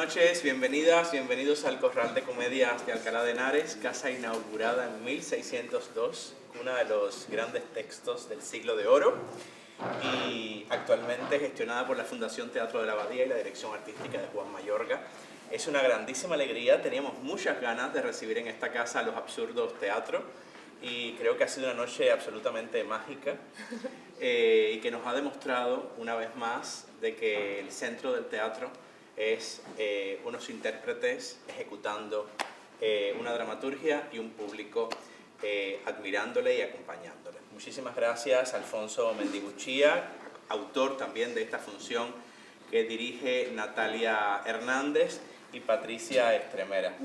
noches, bienvenidas, bienvenidos al Corral de Comedias de Alcalá de Henares, casa inaugurada en 1602, cuna de los grandes textos del Siglo de Oro y actualmente gestionada por la Fundación Teatro de la Abadía y la dirección artística de Juan Mayorga. Es una grandísima alegría, teníamos muchas ganas de recibir en esta casa a Los Absurdos Teatro y creo que ha sido una noche absolutamente mágica y que nos ha demostrado una vez más de que el centro del teatro es unos intérpretes ejecutando una dramaturgia y un público admirándole y acompañándole. Muchísimas gracias a Alfonso Mendiguchía, autor también de esta función que dirige Natalia Hernández y Patricia Estremera.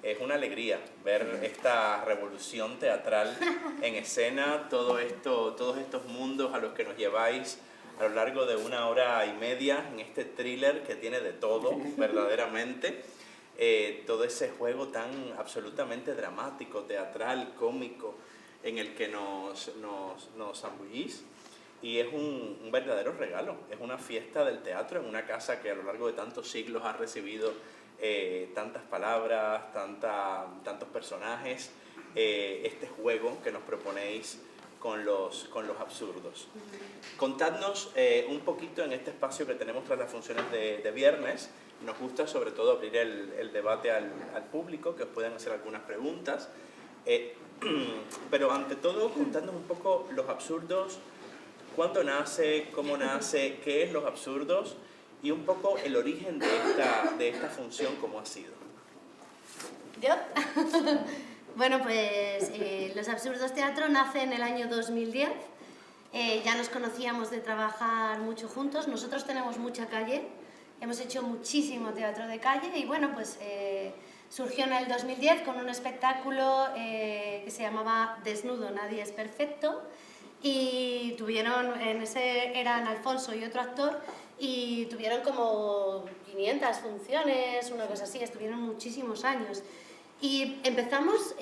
Es una alegría ver esta revolución teatral en escena, todos estos mundos a los que nos lleváis a lo largo de 1 hora y media en este thriller que tiene de todo, verdaderamente. Todo ese juego tan absolutamente dramático, teatral, cómico, en el que nos zambullís. Y es un verdadero regalo, es una fiesta del teatro en una casa que a lo largo de tantos siglos ha recibido tantas palabras, tantos personajes, este juego que nos proponéis con los absurdos. Contadnos un poquito en este espacio que tenemos tras las funciones de viernes. Nos gusta sobre todo abrir el debate al público, que os puedan hacer algunas preguntas. Pero ante todo, contadnos un poco los absurdos, cuándo nace, cómo nace, qué es los absurdos y un poco el origen de esta función, cómo ha sido. ¿Yo? Bueno, pues Los Absurdos Teatro nace en el año 2010. Ya nos conocíamos de trabajar mucho juntos. Nosotros tenemos mucha calle, hemos hecho muchísimo teatro de calle y bueno, pues surgió en el 2010 con un espectáculo que se llamaba Desnudo, nadie es perfecto. Y tuvieron, eran Alfonso y otro actor, y tuvieron como 500 funciones, una cosa así, estuvieron muchísimos años. Y empezamos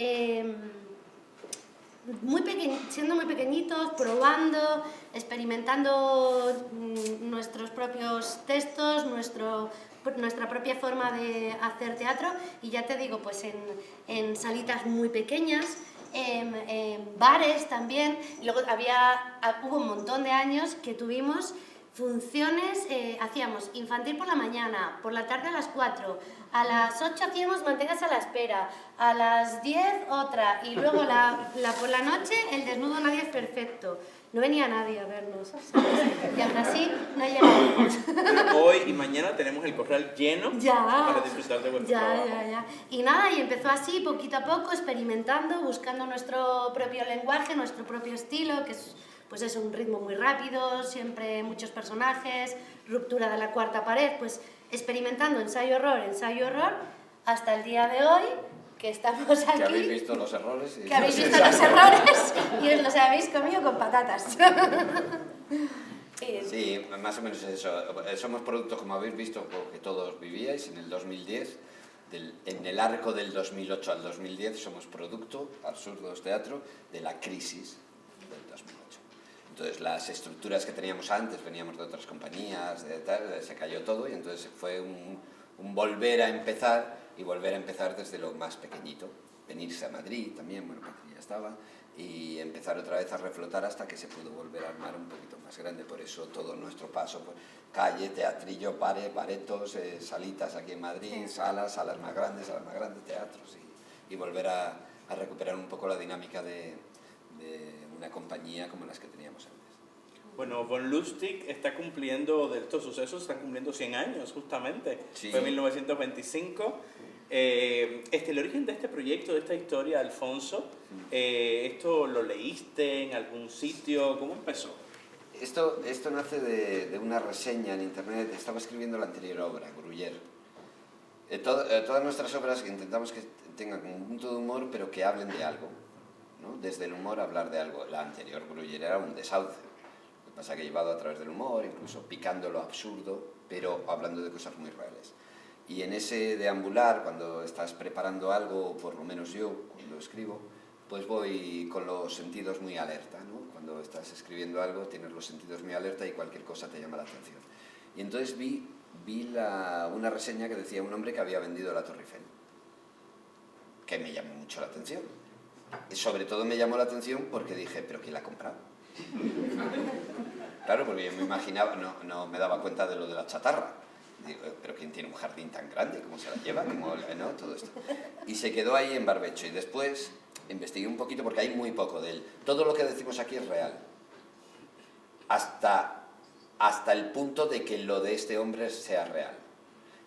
siendo muy pequeñitos, probando, experimentando nuestros propios textos, nuestra propia forma de hacer teatro, y ya te digo, pues en salitas muy pequeñas, en bares también. Y luego hubo un montón de años que tuvimos funciones, hacíamos infantil por la mañana, por la tarde a las 4, a las 8 hacíamos Manténgase a la espera, a las 10 otra, y luego por la noche el Desnudo nadie es perfecto. No venía nadie a vernos, ¿sabes? Y aún así no llegábamos. Hoy y mañana tenemos el corral lleno para disfrutar de vuestro trabajo. Y nada, y empezó así, poquito a poco, experimentando, buscando nuestro propio lenguaje, nuestro propio estilo, que es, pues es un ritmo muy rápido, siempre muchos personajes, ruptura de la cuarta pared, pues experimentando ensayo-error, hasta el día de hoy, que estamos aquí. Que habéis visto los errores. Que habéis visto los errores y os los habéis comido con patatas. Sí, más o menos eso. Somos producto, como habéis visto, que todos vivíais en el 2010. En el arco del 2008 al 2010 somos producto, Absurdos Teatro, de la crisis del 2008. Entonces las estructuras que teníamos antes, veníamos de otras compañías, se cayó todo y entonces fue un volver a empezar y volver a empezar desde lo más pequeñito. Venirse a Madrid también, bueno, Patria ya estaba, y empezar otra vez a reflotar hasta que se pudo volver a armar un poquito más grande. Por eso todo nuestro paso, pues, calle, teatrillo, baretos, salitas aquí en Madrid, salas más grandes, teatros, y volver a recuperar un poco la dinámica de una compañía como las que teníamos antes. Bueno, Von Lustig está cumpliendo, de estos sucesos, están cumpliendo 100 años justamente. Sí. Fue en 1925. El origen de este proyecto, de esta historia, Alfonso, ¿esto lo leíste en algún sitio? ¿Cómo empezó? Esto nace de una reseña en internet. Estaba escribiendo la anterior obra, Gruyère. Todas nuestras obras intentamos que tengan un punto de humor, pero que hablen de algo, ¿no? Desde el humor hablar de algo. La anterior, Gruyère, era un desauce. Lo que pasa es que he llevado a través del humor, incluso picando lo absurdo, pero hablando de cosas muy reales. Y en ese deambular, cuando estás preparando algo, por lo menos yo, cuando escribo, pues voy con los sentidos muy alerta, ¿no? Cuando estás escribiendo algo, tienes los sentidos muy alerta y cualquier cosa te llama la atención. Y entonces vi vi una reseña que decía un hombre que había vendido la Torre Eiffel, que me llamó mucho la atención. Y sobre todo me llamó la atención porque dije, ¿pero quién la ha comprado? Claro, porque yo me imaginaba, no me daba cuenta de lo de la chatarra. Digo, ¿pero quién tiene un jardín tan grande? ¿Cómo se la lleva? ¿Cómo, no? Todo esto. Y se quedó ahí en barbecho. Y después investigué un poquito porque hay muy poco de él. Todo lo que decimos aquí es real. Hasta el punto de que lo de este hombre sea real.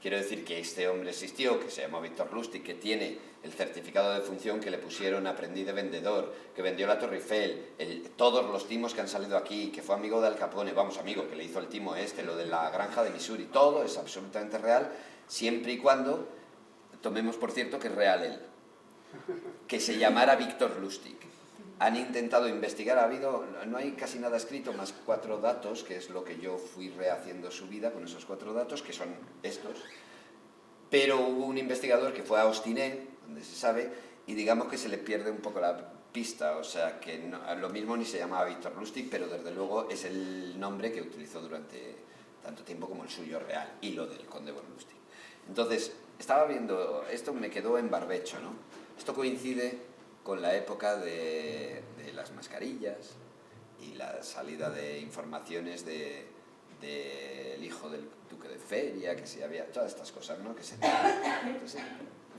Quiero decir que este hombre existió, que se llama Victor Lustig, que tiene el certificado de función que le pusieron aprendiz de vendedor, que vendió la Torre Eiffel, todos los timos que han salido aquí, que fue amigo de Al Capone, vamos, amigo, que le hizo el timo lo de la granja de Missouri, todo es absolutamente real, siempre y cuando tomemos por cierto que es real él. Que se llamara Victor Lustig. Han intentado investigar, no hay casi nada escrito, más 4 datos, que es lo que yo fui rehaciendo su vida con esos 4 datos, que son estos. Pero hubo un investigador que fue a Austinet, donde se sabe, y digamos que se le pierde un poco la pista, o sea, que lo mismo ni se llamaba Victor Lustig, pero desde luego es el nombre que utilizó durante tanto tiempo como el suyo real, y lo del conde von Lustig. Entonces, estaba viendo, esto me quedó en barbecho, ¿no? Esto coincide con la época de las mascarillas y la salida de informaciones del hijo del duque de Feria, que si había todas estas cosas, ¿no? Entonces,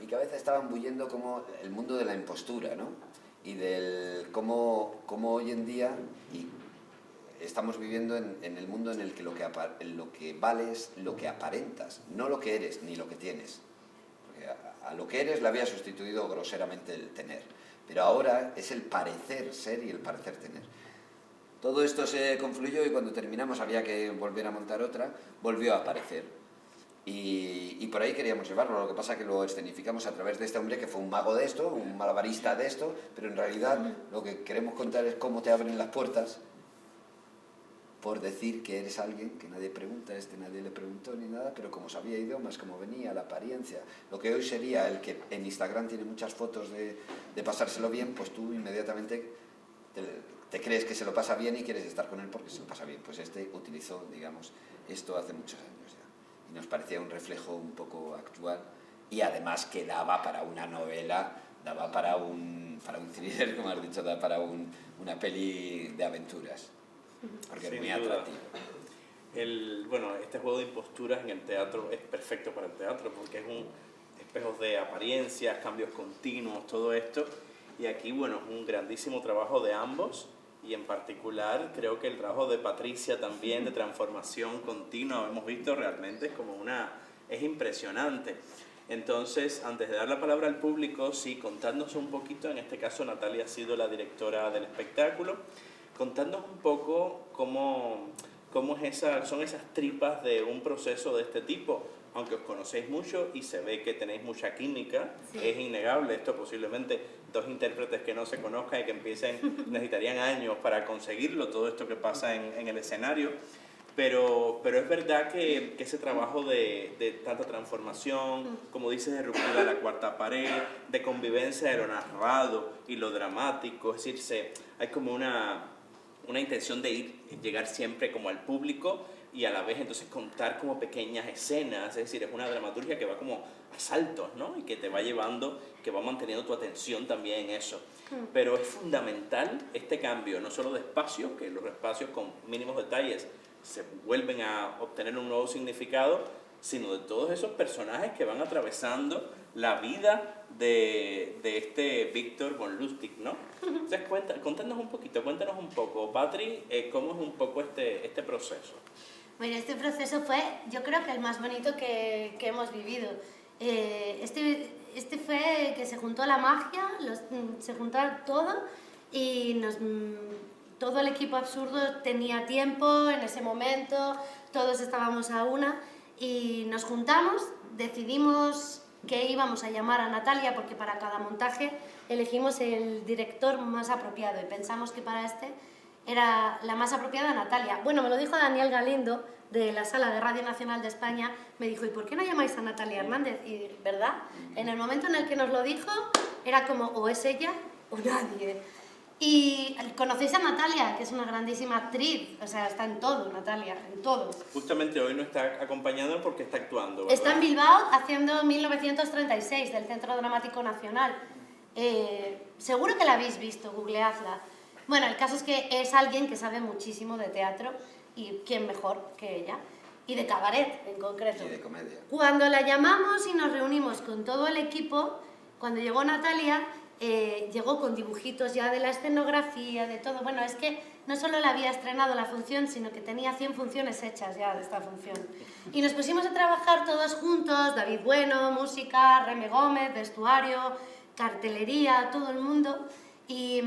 mi cabeza estaba embullendo como el mundo de la impostura, ¿no? Y del cómo hoy en día estamos viviendo en el mundo en el que lo que vale es lo que aparentas, no lo que eres ni lo que tienes. Porque a lo que eres le había sustituido groseramente el tener. Pero ahora es el parecer ser y el parecer tener. Todo esto se confluyó y cuando terminamos había que volver a montar otra, volvió a aparecer. Y por ahí queríamos llevarlo, lo que pasa es que lo escenificamos a través de este hombre que fue un mago de esto, un malabarista de esto, pero en realidad lo que queremos contar es cómo te abren las puertas por decir que eres alguien que nadie pregunta, nadie le preguntó ni nada, pero como sabía idiomas, como venía, la apariencia, lo que hoy sería el que en Instagram tiene muchas fotos de pasárselo bien, pues tú inmediatamente te crees que se lo pasa bien y quieres estar con él porque se lo pasa bien. Pues este utilizó, digamos, esto hace muchos años ya. Y nos parecía un reflejo un poco actual y además que daba para una novela, daba para un thriller, como has dicho, daba para una peli de aventuras. Porque es muy atractivo. Bueno, este juego de imposturas en el teatro es perfecto para el teatro porque es un espejo de apariencias, cambios continuos, todo esto. Y aquí, bueno, es un grandísimo trabajo de ambos y en particular creo que el trabajo de Patricia también de transformación continua, hemos visto realmente es impresionante. Entonces, antes de dar la palabra al público, sí, contándonos un poquito, en este caso Natalia ha sido la directora del espectáculo, contándonos un poco cómo son esas tripas de un proceso de este tipo, aunque os conocéis mucho y se ve que tenéis mucha química, sí. Es innegable esto, posiblemente 2 intérpretes que no se conozcan y que necesitarían años para conseguirlo, todo esto que pasa en el escenario, pero es verdad que ese trabajo de tanta transformación, como dices, de ruptura de la cuarta pared, de convivencia de lo narrado y lo dramático, es decir, hay como una intención de llegar siempre como al público y a la vez entonces contar como pequeñas escenas, es decir, es una dramaturgia que va como a saltos, ¿no? Y que te va llevando, que va manteniendo tu atención también en eso. Pero es fundamental este cambio, no solo de espacios, que los espacios con mínimos detalles se vuelven a obtener un nuevo significado, sino de todos esos personajes que van atravesando la vida de este Victor von Lustig, ¿no? Entonces, cuéntanos un poco, Patri, cómo es un poco este proceso. Bueno, este proceso fue, yo creo que el más bonito que hemos vivido. Este fue que se juntó la magia, se juntó todo y todo el equipo absurdo tenía tiempo en ese momento, todos estábamos a una y nos juntamos, decidimos que íbamos a llamar a Natalia porque para cada montaje elegimos el director más apropiado y pensamos que para este era la más apropiada Natalia. Bueno, me lo dijo Daniel Galindo de la Sala de Radio Nacional de España, me dijo, ¿y por qué no llamáis a Natalia Hernández? Y, ¿verdad? En el momento en el que nos lo dijo, era como, o es ella o nadie. Y conocéis a Natalia, que es una grandísima actriz, o sea, está en todo, Natalia, en todo. Justamente hoy no está acompañando porque está actuando, ¿verdad? Está en Bilbao haciendo 1936 del Centro Dramático Nacional. Seguro que la habéis visto, googleadla. Bueno, el caso es que es alguien que sabe muchísimo de teatro y quién mejor que ella. Y de cabaret, en concreto. Y de comedia. Cuando la llamamos y nos reunimos con todo el equipo, cuando llegó Natalia, llegó con dibujitos ya de la escenografía, de todo. Bueno, es que no solo le había estrenado la función, sino que tenía 100 funciones hechas ya de esta función. Y nos pusimos a trabajar todos juntos, David Bueno, música, Reme Gómez, vestuario, cartelería, todo el mundo, y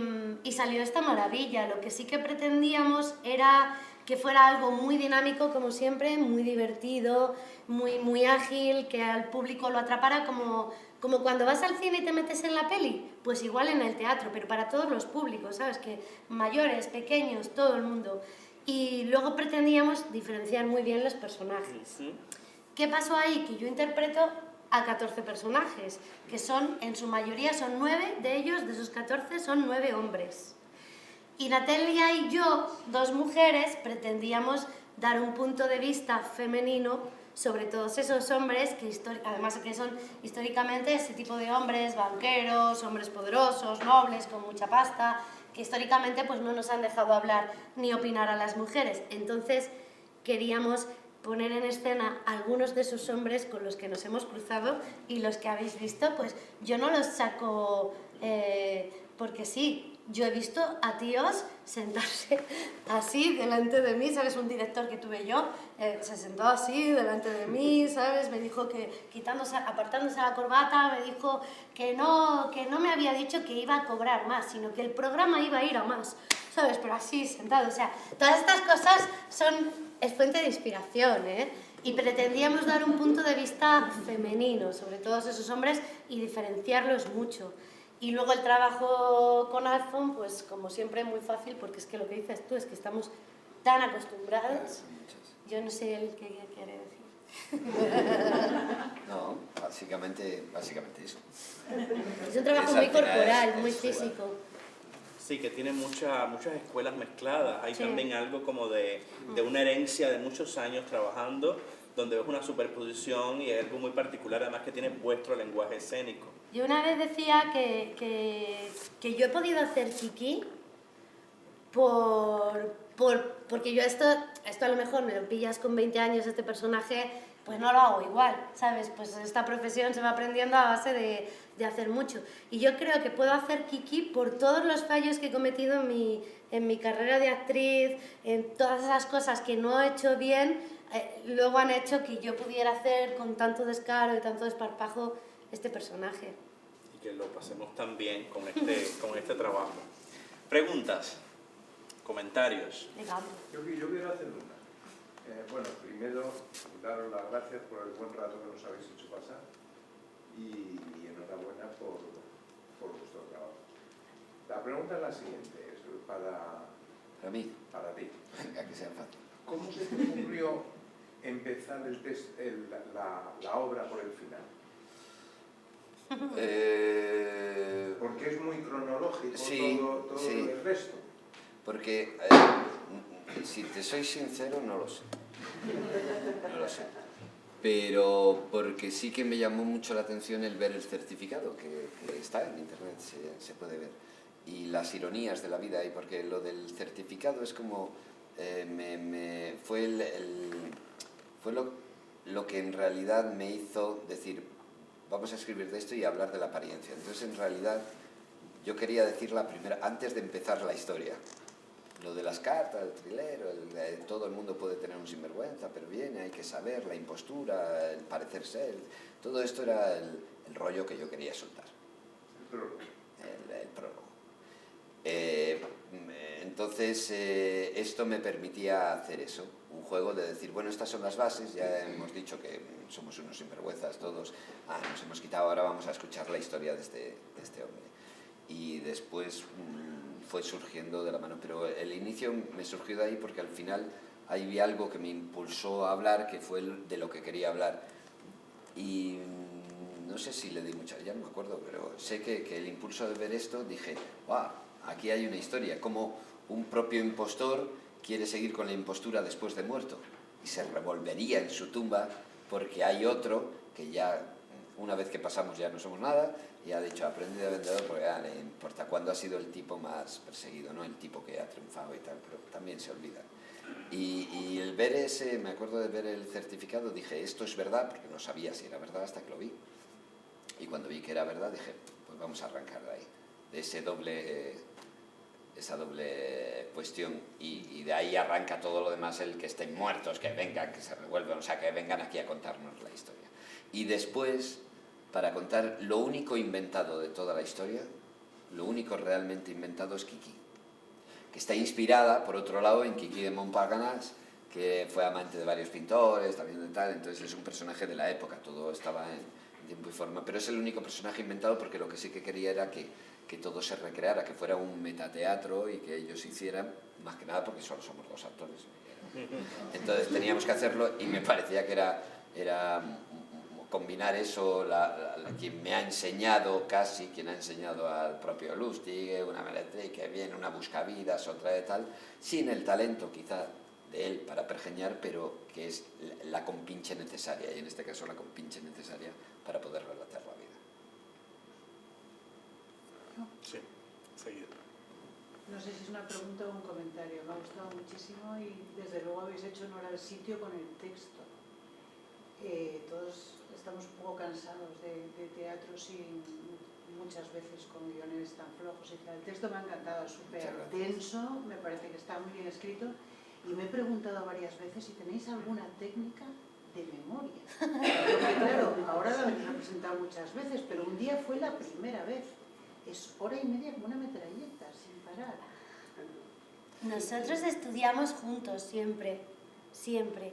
salió esta maravilla. Lo que sí que pretendíamos era que fuera algo muy dinámico, como siempre, muy divertido, muy ágil, que al público lo atrapara como cuando vas al cine y te metes en la peli, pues igual en el teatro, pero para todos los públicos, ¿sabes? Que mayores, pequeños, todo el mundo. Y luego pretendíamos diferenciar muy bien los personajes. ¿Qué pasó ahí? Que yo interpreto a 14 personajes, que son, en su mayoría son 9 de ellos, de esos 14 son 9 hombres. Y Natalia y yo, dos mujeres, pretendíamos dar un punto de vista femenino sobre todos esos hombres, que además que son históricamente ese tipo de hombres, banqueros, hombres poderosos, nobles, con mucha pasta, que históricamente pues no nos han dejado hablar ni opinar a las mujeres. Entonces queríamos poner en escena algunos de esos hombres con los que nos hemos cruzado, y los que habéis visto, pues yo no los saco porque sí. Yo he visto a tíos sentarse así delante de mí, ¿sabes? Un director que tuve yo se sentó así delante de mí, ¿sabes? Me dijo que apartándose la corbata, me dijo que no me había dicho que iba a cobrar más, sino que el programa iba a ir a más, ¿sabes? Pero así, sentado, o sea, todas estas cosas es fuente de inspiración, ¿eh? Y pretendíamos dar un punto de vista femenino sobre todos esos hombres y diferenciarlos mucho. Y luego el trabajo con Alfon, pues como siempre muy fácil, porque es que lo que dices tú es que estamos tan acostumbrados. Yo no sé el qué quiere decir. No, básicamente eso. Es un trabajo muy corporal, muy físico. Sí, que tiene muchas escuelas mezcladas. Hay también algo como de una herencia de muchos años trabajando, donde ves una superposición y es algo muy particular, además que tiene vuestro lenguaje escénico. Yo una vez decía que yo he podido hacer Kiki porque yo esto a lo mejor me lo pillas con 20 años, este personaje, pues no lo hago igual, ¿sabes? Pues esta profesión se va aprendiendo a base de hacer mucho. Y yo creo que puedo hacer Kiki por todos los fallos que he cometido en mi carrera de actriz, en todas esas cosas que no he hecho bien, luego han hecho que yo pudiera hacer con tanto descaro y tanto desparpajo este personaje. Y que lo pasemos tan bien con este trabajo. Preguntas, comentarios. Yo quiero hacer una. Bueno, primero, daros las gracias por el buen rato que nos habéis hecho pasar y enhorabuena por vuestro trabajo. La pregunta es la siguiente, es Para mí. para ti. Venga, que sea fácil. ¿Cómo se te ocurrió empezar la obra por el final? Porque es muy cronológico todo el resto. Porque, si te soy sincero, no lo sé. No lo sé. Pero porque sí que me llamó mucho la atención el ver el certificado, que está en internet, se puede ver. Y las ironías de la vida, y porque lo del certificado es como... fue lo que en realidad me hizo decir, vamos a escribir de esto y hablar de la apariencia. Entonces, en realidad, yo quería decir la primera, antes de empezar la historia. Lo de las cartas, el trilero, todo el mundo puede tener un sinvergüenza, pero viene, hay que saber, la impostura, el parecer ser, todo esto era el rollo que yo quería soltar. El prólogo. Entonces, esto me permitía hacer eso, un juego de decir, bueno, estas son las bases, ya hemos dicho que somos unos sinvergüenzas todos, nos hemos quitado, ahora vamos a escuchar la historia de este hombre. Y después fue surgiendo de la mano, pero el inicio me surgió de ahí porque al final ahí vi algo que me impulsó a hablar, que fue de lo que quería hablar. Y no sé si le di mucha, ya no me acuerdo, pero sé que el impulso de ver esto, dije, ¡guau! aquí hay una historia, como un propio impostor quiere seguir con la impostura después de muerto y se revolvería en su tumba porque hay otro que ya, una vez que pasamos ya no somos nada, y ha dicho, aprendí de vendedor porque ya le importa cuándo ha sido el tipo más perseguido, no el tipo que ha triunfado y tal, pero también se olvida. Y el ver ese, me acuerdo de ver el certificado, dije, esto es verdad, porque no sabía si era verdad hasta que lo vi. Y cuando vi que era verdad, dije, pues vamos a arrancar de ahí, de esa doble cuestión, y de ahí arranca todo lo demás, el que estén muertos, que vengan, que se revuelvan, o sea, que vengan aquí a contarnos la historia. Y después, para contar lo único inventado de toda la historia, lo único realmente inventado es Kiki, que está inspirada, por otro lado, en Kiki de Montparnasse, que fue amante de varios pintores, también de tal, entonces es un personaje de la época, todo estaba en tiempo y forma, pero es el único personaje inventado porque lo que sí que quería era que todo se recreara, que fuera un metateatro y que ellos hicieran, más que nada porque solo somos 2 actores. Entonces teníamos que hacerlo y me parecía que era combinar eso, quien me ha enseñado casi, quien ha enseñado al propio Lustig, una Meretriz que viene, una Buscavidas, otra de tal, sin el talento quizá de él para pergeñar, pero que es la compinche necesaria, y en este caso la compinche necesaria para poder relatar la vida. Sí, seguido. No sé si es una pregunta o un comentario. Me ha gustado muchísimo y desde luego habéis hecho honor al sitio con el texto. Todos estamos un poco cansados de teatro muchas veces con guiones tan flojos y tal. El texto me ha encantado, es súper denso, me parece que está muy bien escrito y me he preguntado varias veces si tenéis alguna técnica de memoria. Porque claro, ahora la habéis representado muchas veces, pero un día fue la primera vez. Es hora y media como una metralleta, sin parar. Nosotros estudiamos juntos siempre, siempre.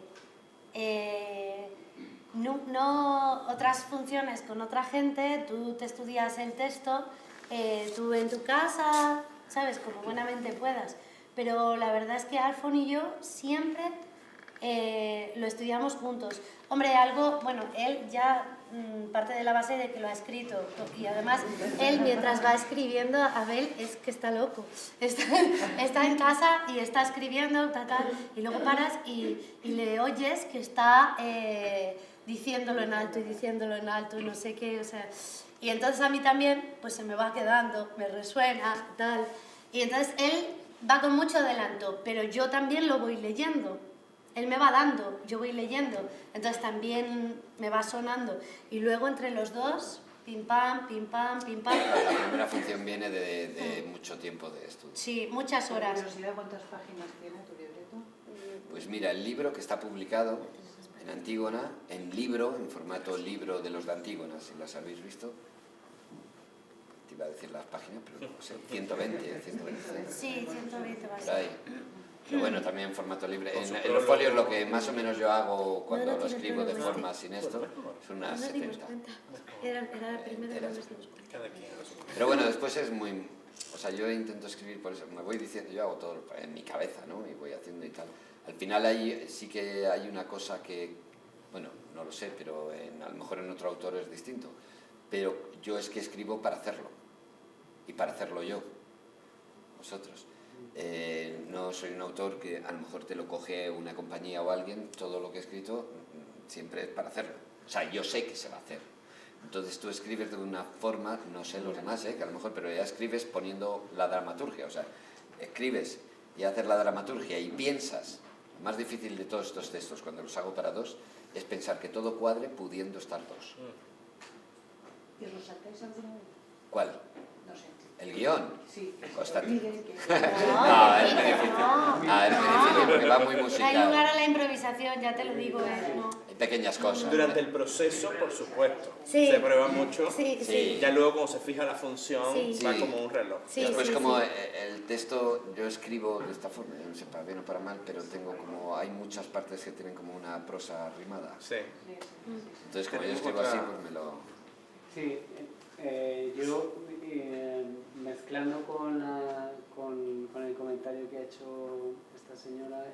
No otras funciones con otra gente, tú te estudias el texto, tú en tu casa, ¿sabes? Como buenamente puedas. Pero la verdad es que Alfon y yo siempre lo estudiamos juntos. Hombre, él ya parte de la base de que lo ha escrito y además él mientras va escribiendo, Abel es que está loco, está en casa y está escribiendo y luego paras y le oyes que está diciéndolo en alto y no sé qué, o sea, y entonces a mí también pues se me va quedando, me resuena, tal, y entonces él va con mucho adelanto, pero yo también lo voy leyendo. Él me va dando, yo voy leyendo, entonces también me va sonando. Y luego entre los dos, pim pam, pim pam, pim pam. La primera función viene de mucho tiempo de estudio. Sí, muchas horas. Por curiosidad, ¿cuántas páginas tiene tu libreto? Pues mira, el libro que está publicado en Antígona, en formato libro de los de Antígona, si las habéis visto. Te iba a decir las páginas, pero no sé, 120. Sí, 120 va a Por ser. ahí. Pero bueno, también en formato libre. En los folios lo que más o menos yo hago cuando No, lo tiene escribo de problema forma sin esto son unas No nos dimos 70. cuenta. Era la primera que nos dimos cuenta. Cada quien a su Pero bueno, después es muy... O sea, yo intento escribir por eso, me voy diciendo, yo hago todo en mi cabeza, ¿no? Y voy haciendo y tal. Al final sí que hay una cosa que, bueno, no lo sé, pero a lo mejor en otro autor es distinto. Pero yo es que escribo para hacerlo. Y para hacerlo yo. Vosotros. No soy un autor que a lo mejor te lo coge una compañía o alguien, todo lo que he escrito siempre es para hacerlo. O sea, yo sé que se va a hacer. Entonces tú escribes de una forma, no sé los demás, que a lo mejor, pero ya escribes poniendo la dramaturgia. O sea, escribes y haces la dramaturgia y piensas. Lo más difícil de todos estos textos, cuando los hago para dos, es pensar que todo cuadre pudiendo estar dos. ¿Y os lo sacáis alguna vez? ¿Cuál? No sé. ¿El guión? Sí. Constante. No, No, es muy difícil. Es muy difícil porque va muy Hay musical. lugar a la improvisación, ya te lo digo, no. Hay pequeñas cosas. Durante el proceso, por supuesto, Sí. se prueba mucho. Sí, Sí. sí. Ya luego, como se fija la función, Sí. va Sí. como un reloj. Sí, Después sí, como sí. el texto yo escribo de esta forma, yo no sé para bien o para mal, pero tengo como, hay muchas partes que tienen como una prosa rimada. Sí. Entonces como yo Tenemos escribo otra- así, pues me lo... Sí, yo mezclando con el comentario que ha hecho esta señora,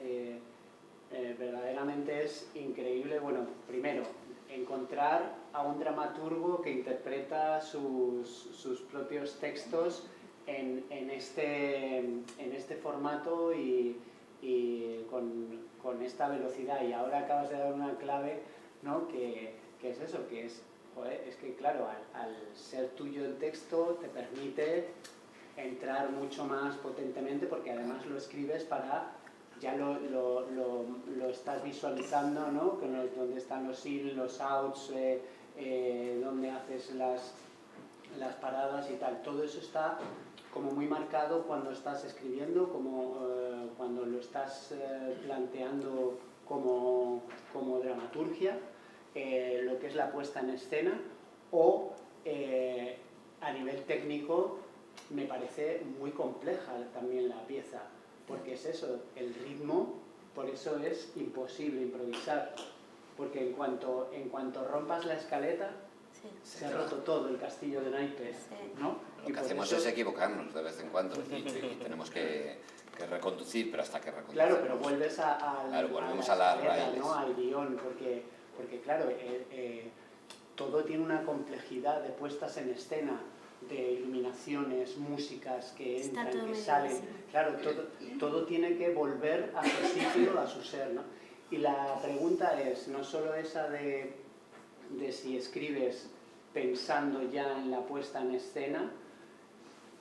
verdaderamente es increíble, bueno, primero, encontrar a un dramaturgo que interpreta sus propios textos en este formato y con esta velocidad. Y ahora acabas de dar una clave, ¿no? que es eso, que es, joder, es que claro, al ser tuyo el texto te permite entrar mucho más potentemente, porque además lo escribes para, ya lo estás visualizando, ¿no? Donde están los in, los outs, donde haces las paradas y tal. Todo eso está como muy marcado cuando estás escribiendo, como cuando lo estás planteando como dramaturgia, lo que es la puesta en escena, o a nivel técnico me parece muy compleja también la pieza, porque es eso, el ritmo, por eso es imposible improvisar, porque en cuanto rompas la escaleta, Sí. se ha roto todo el castillo de naipes, ¿no? Lo Y que por hacemos eso- es equivocarnos de vez en cuando y tenemos que reconducir, pero hasta que reconducimos. Claro, pero vuelves Claro, volvemos a la a las escaleta, raíles. ¿no? Al guión, porque claro, todo tiene una complejidad de puestas en escena, de iluminaciones, músicas que Está entran, todo que medio salen. así. Claro, todo tiene que volver a su sitio, a su ser, ¿no? Y la pregunta es, no solo esa de si escribes pensando ya en la puesta en escena,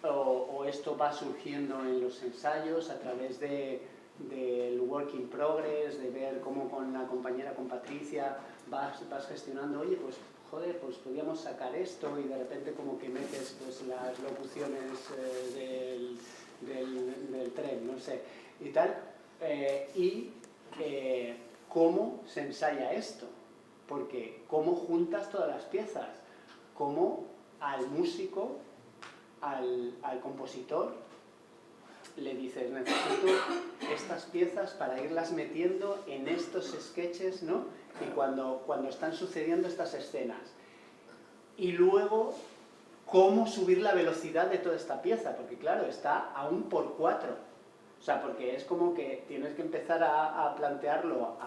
o esto va surgiendo en los ensayos a través del work in progress, de ver cómo con la compañera, con Patricia, vas gestionando, oye, pues joder, pues podríamos sacar esto, y de repente como que metes pues las locuciones del tren, no sé, y tal, cómo se ensaya esto, porque cómo juntas todas las piezas, cómo al músico, al compositor, le dices, necesito estas piezas para irlas metiendo en estos sketches, ¿no? Y cuando están sucediendo estas escenas. Y luego, cómo subir la velocidad de toda esta pieza, porque claro, está a 1×4. O sea, porque es como que tienes que empezar a plantearlo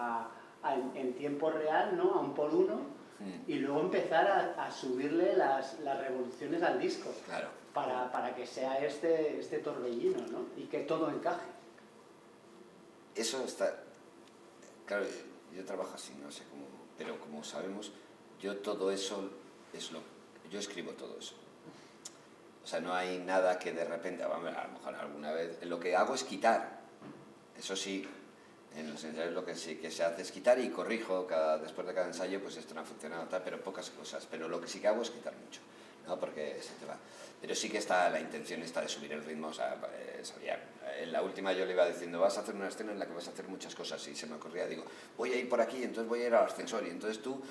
en tiempo real, ¿no? A 1×1, y luego empezar a subirle las revoluciones al disco. Claro. Para que sea este torbellino, ¿no? Y que todo encaje. Eso está... Claro, yo trabajo así, no sé cómo... Pero como sabemos, yo todo eso yo escribo todo eso. O sea, no hay nada que de repente... A lo mejor alguna vez... Lo que hago es quitar. Eso sí, en los ensayos lo que sí que se hace es quitar y corrijo después de cada ensayo, pues esto no ha funcionado, tal, pero pocas cosas. Pero lo que sí que hago es quitar mucho, ¿no? Porque se te va. Pero sí que está la intención esta de subir el ritmo. O sea, en la última yo le iba diciendo, vas a hacer una escena en la que vas a hacer muchas cosas, y se me ocurría, digo, voy a ir por aquí, entonces voy a ir al ascensor, y entonces tú,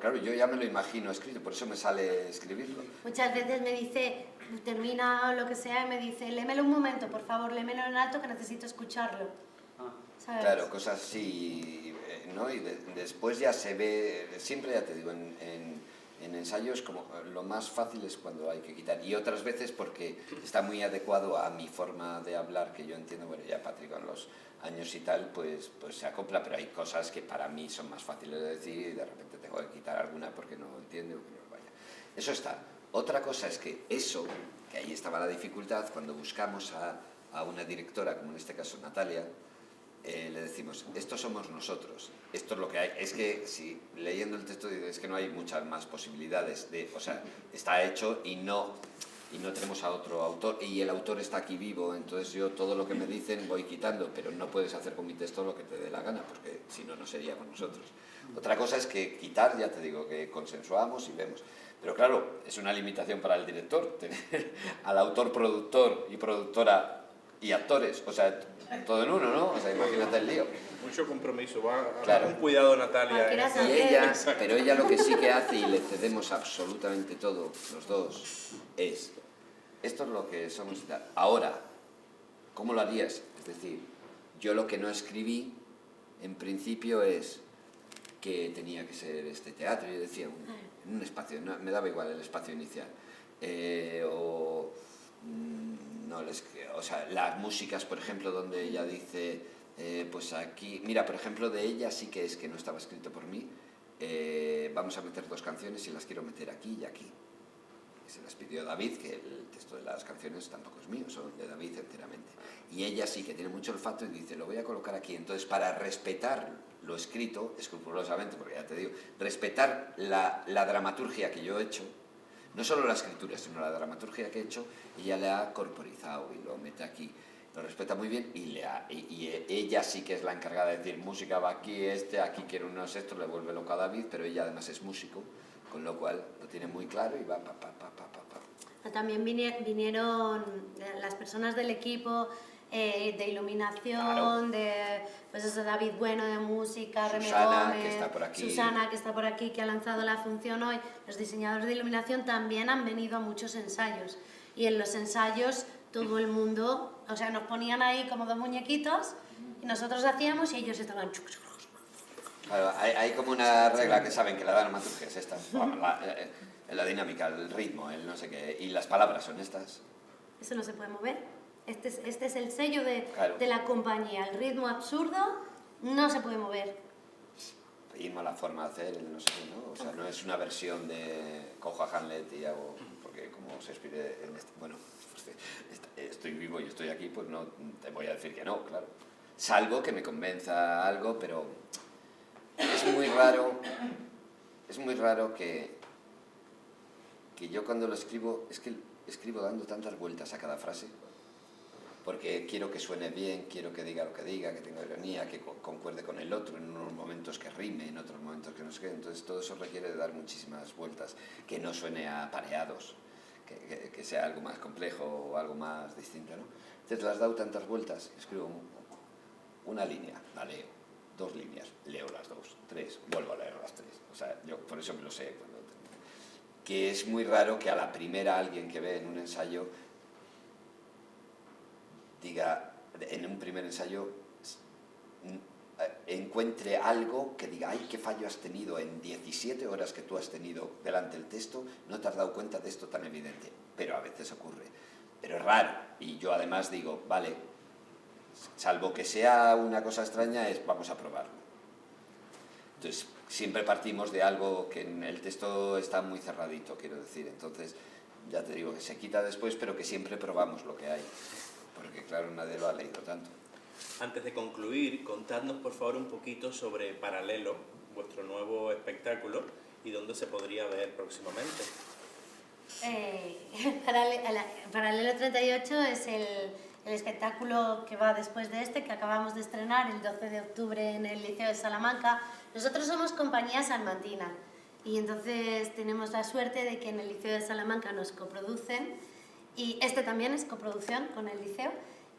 claro, yo ya me lo imagino escrito, por eso me sale escribirlo. Muchas veces me dice, termina lo que sea, y me dice, lémelo un momento, por favor, lémelo en alto que necesito escucharlo. ¿Sabes? Claro, cosas así, ¿no? Y después ya se ve, siempre ya te digo, en ensayos como lo más fácil es cuando hay que quitar, y otras veces porque está muy adecuado a mi forma de hablar, que yo entiendo, bueno, ya Patrick con los años y tal, pues se acopla, pero hay cosas que para mí son más fáciles de decir y de repente tengo que quitar alguna porque no entiende o que no vaya. Eso está. Otra cosa es que eso, que ahí estaba la dificultad, cuando buscamos a una directora, como en este caso Natalia, le decimos, estos somos nosotros, esto es lo que hay. Es que si leyendo el texto es que no hay muchas más posibilidades o sea, está hecho y no tenemos a otro autor, y el autor está aquí vivo, entonces yo todo lo que me dicen voy quitando, pero no puedes hacer con mi texto lo que te dé la gana, porque si no, no sería con nosotros. Otra cosa es que quitar, ya te digo, que consensuamos y vemos. Pero claro, es una limitación para el director, tener al autor, productor y productora y actores, o sea, todo en uno, ¿no? O sea, imagínate el lío. Mucho compromiso, va Claro. un cuidado, Natalia. Cualquiera Y sabe. ella, pero ella lo que sí que hace, y le cedemos absolutamente todo, los dos, es, esto es lo que somos y tal. Ahora, ¿cómo lo harías? Es decir, yo lo que no escribí, en principio, es que tenía que ser este teatro. Yo decía, un espacio, no, me daba igual el espacio inicial. O sea, las músicas, por ejemplo, donde ella dice, pues aquí, mira, por ejemplo, de ella sí que es que no estaba escrito por mí, vamos a meter 2 canciones y las quiero meter aquí y aquí. se las pidió David, que el texto de las canciones tampoco es mío, son de David enteramente. Y ella sí que tiene mucho olfato y dice, lo voy a colocar aquí. Entonces, para respetar lo escrito, escrupulosamente, porque ya te digo, respetar la dramaturgia que yo he hecho, no solo la escritura, sino la dramaturgia que he hecho, ella le ha corporizado y lo mete aquí. Lo respeta muy bien y ella sí que es la encargada de decir, música va aquí, aquí quiero unos estos, le vuelve loco a David, pero ella además es músico, con lo cual lo tiene muy claro y va pa. También vinieron las personas del equipo de iluminación, Claro. de pues eso, David Bueno de música, Reme Susana, Gómez, que está por aquí. Susana, que está por aquí, que ha lanzado la función hoy. Los diseñadores de iluminación también han venido a muchos ensayos. Y en los ensayos todo el mundo, o sea, nos ponían ahí como dos muñequitos y nosotros hacíamos y ellos estaban... Claro, hay como una regla que saben que la dramaturgia es esta, la dinámica, el ritmo, el no sé qué, y las palabras son estas. Eso no se puede mover. Este es el sello Claro. de la compañía. El ritmo absurdo no se puede mover. Ritmo, la forma de hacer, el no sé qué, ¿no? O sea, no es una versión de cojo a Hamlet y hago, porque como se escribe en este, bueno, pues estoy vivo y estoy aquí, pues no te voy a decir que no, claro. Salvo que me convenza algo, pero es muy raro que yo cuando lo escribo, es que escribo dando tantas vueltas a cada frase, porque quiero que suene bien, quiero que diga lo que diga, que tenga ironía, que concuerde con el otro, en unos momentos que rime, en otros momentos que no sé qué, entonces todo eso requiere de dar muchísimas vueltas, que no suene a pareados, que sea algo más complejo o algo más distinto, ¿no? Entonces las dado tantas vueltas, escribo una línea, la leo, 2 líneas, leo las 2, 3, vuelvo a leer las 3, o sea, yo por eso me lo sé cuando termino. Que es muy raro que a la primera alguien que ve en un ensayo diga, en un primer ensayo, encuentre algo que diga, ay, qué fallo has tenido en 17 horas que tú has tenido delante del texto, no te has dado cuenta de esto tan evidente, pero a veces ocurre, pero es raro, y yo además digo, vale, salvo que sea una cosa extraña, vamos a probarlo. Entonces, siempre partimos de algo que en el texto está muy cerradito, quiero decir, entonces, ya te digo, que se quita después, pero que siempre probamos lo que hay. Porque claro, nadie lo ha leído tanto. Antes de concluir, contadnos por favor un poquito sobre Paralelo, vuestro nuevo espectáculo, y dónde se podría ver próximamente. Paralelo 38 es el espectáculo que va después de este, que acabamos de estrenar el 12 de octubre en el Liceo de Salamanca. Nosotros somos compañía salmantina y entonces tenemos la suerte de que en el Liceo de Salamanca nos coproducen. Y este también es coproducción con el liceo.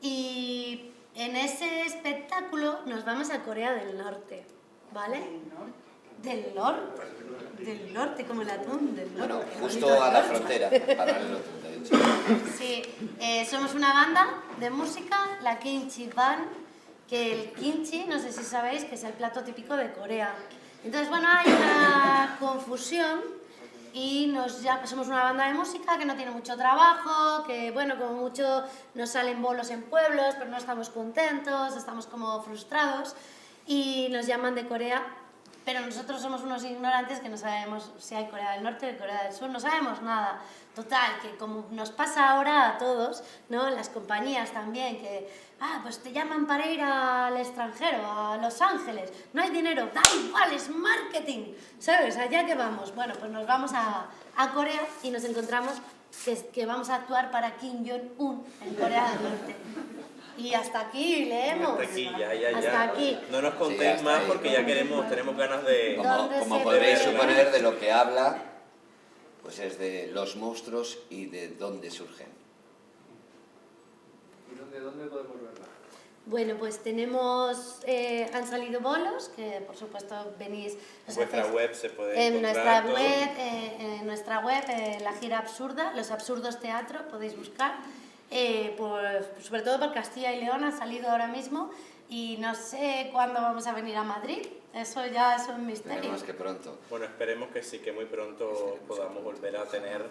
Y en ese espectáculo nos vamos a Corea del Norte, ¿vale? ¿Del norte? Del norte, como el atún del norte. Bueno, justo a la frontera, Paralelo 38. Sí, somos una banda de música, la Kimchi Band, que el kimchi, no sé si sabéis, que es el plato típico de Corea. Entonces, bueno, hay una confusión. Y somos una banda de música que no tiene mucho trabajo, que bueno, como mucho nos salen bolos en pueblos, pero no estamos contentos, estamos como frustrados y nos llaman de Corea, pero nosotros somos unos ignorantes que no sabemos si hay Corea del Norte o Corea del Sur, no sabemos nada. Total, que como nos pasa ahora a todos, ¿no? Las compañías también, que pues te llaman para ir al extranjero, a Los Ángeles, no hay dinero, da igual, es marketing, ¿sabes? Allá que vamos. Bueno, pues nos vamos a Corea y nos encontramos que vamos a actuar para Kim Jong-un en Corea del Norte. Y hasta aquí leemos. Hasta aquí, ya. Hasta aquí. No nos contéis Sí, más ahí. porque ya tenemos ganas de... Como podréis suponer, de lo que habla, pues es de los monstruos y de dónde surgen. ¿Y dónde podemos verla? Bueno, pues han salido bolos, que por supuesto venís... En vuestra web se puede en encontrar nuestra web, La Gira Absurda, Los Absurdos Teatro, podéis buscar. Sobre todo por Castilla y León ha salido ahora mismo y no sé cuándo vamos a venir a Madrid, eso ya es un misterio. Esperemos que pronto. Bueno, esperemos que sí, que muy pronto podamos volver a tener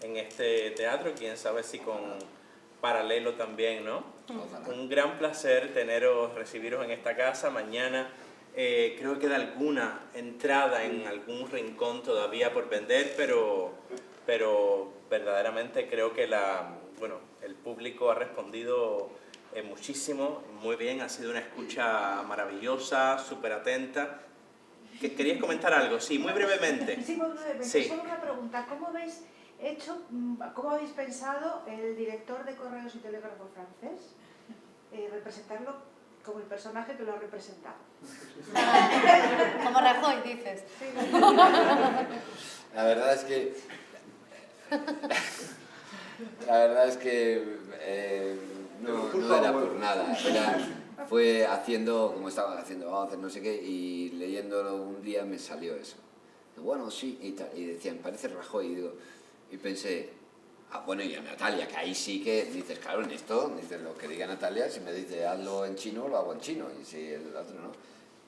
en este teatro, quién sabe si con Paralelo también, ¿no? Ojalá. Un gran placer recibiros en esta casa. Mañana creo que queda alguna entrada en algún rincón todavía por vender, pero pero verdaderamente creo que el público ha respondido muchísimo, muy bien, ha sido una escucha maravillosa, súper atenta. ¿Querías comentar algo? Sí, muy brevemente. Sí, muy brevemente. Sí. Solo una pregunta. ¿Cómo habéis pensado el director de Correos y Telégrafo francés representarlo como el personaje que lo ha representado? Como Rajoy, dices. Sí. La verdad es que... no era por nada. Fue haciendo, como estaba haciendo voces, no sé qué, y leyéndolo un día me salió eso. Bueno, sí, y tal. Y decían, parece Rajoy. Y pensé, bueno, y a Natalia, que ahí sí que dices, claro, en esto, dices lo que diga Natalia, si me dice hazlo en chino, lo hago en chino, y si el otro no.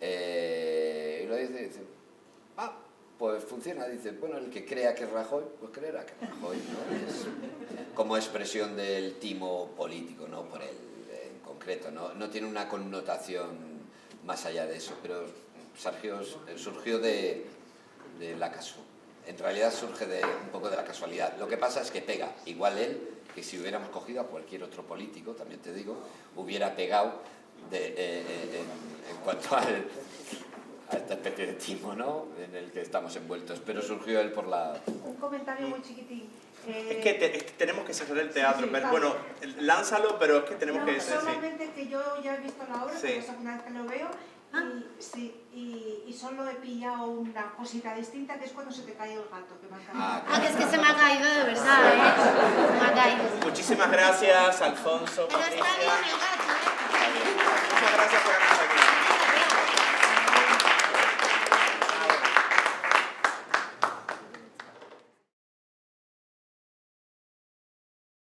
Y lo dice, pues funciona, dice, bueno, el que crea que es Rajoy, pues creerá que es Rajoy, ¿no? Es como expresión del timo político, no por él en concreto, no tiene una connotación más allá de eso, pero surgió de la casualidad. En realidad surge un poco de la casualidad. Lo que pasa es que pega, igual él, que si hubiéramos cogido a cualquier otro político, también te digo, hubiera pegado en cuanto a esta especie de timo, ¿no?, en el que estamos envueltos, pero surgió él por la... Un comentario muy chiquitín. Es que tenemos que cerrar el teatro, Sí, pero vale. bueno, lánzalo, pero es que tenemos que... Solamente que yo ya he visto la obra, Sí. pero es la primera vez que lo veo, y solo he pillado una cosita distinta, que es cuando se te cae el gato, que me ha encantado. Que es que se me ha caído de verdad, ¿eh? Se me ha caído. Muchísimas gracias, Alfonso, Pero está Patricia. bien el gato, ¿eh? Muchas gracias por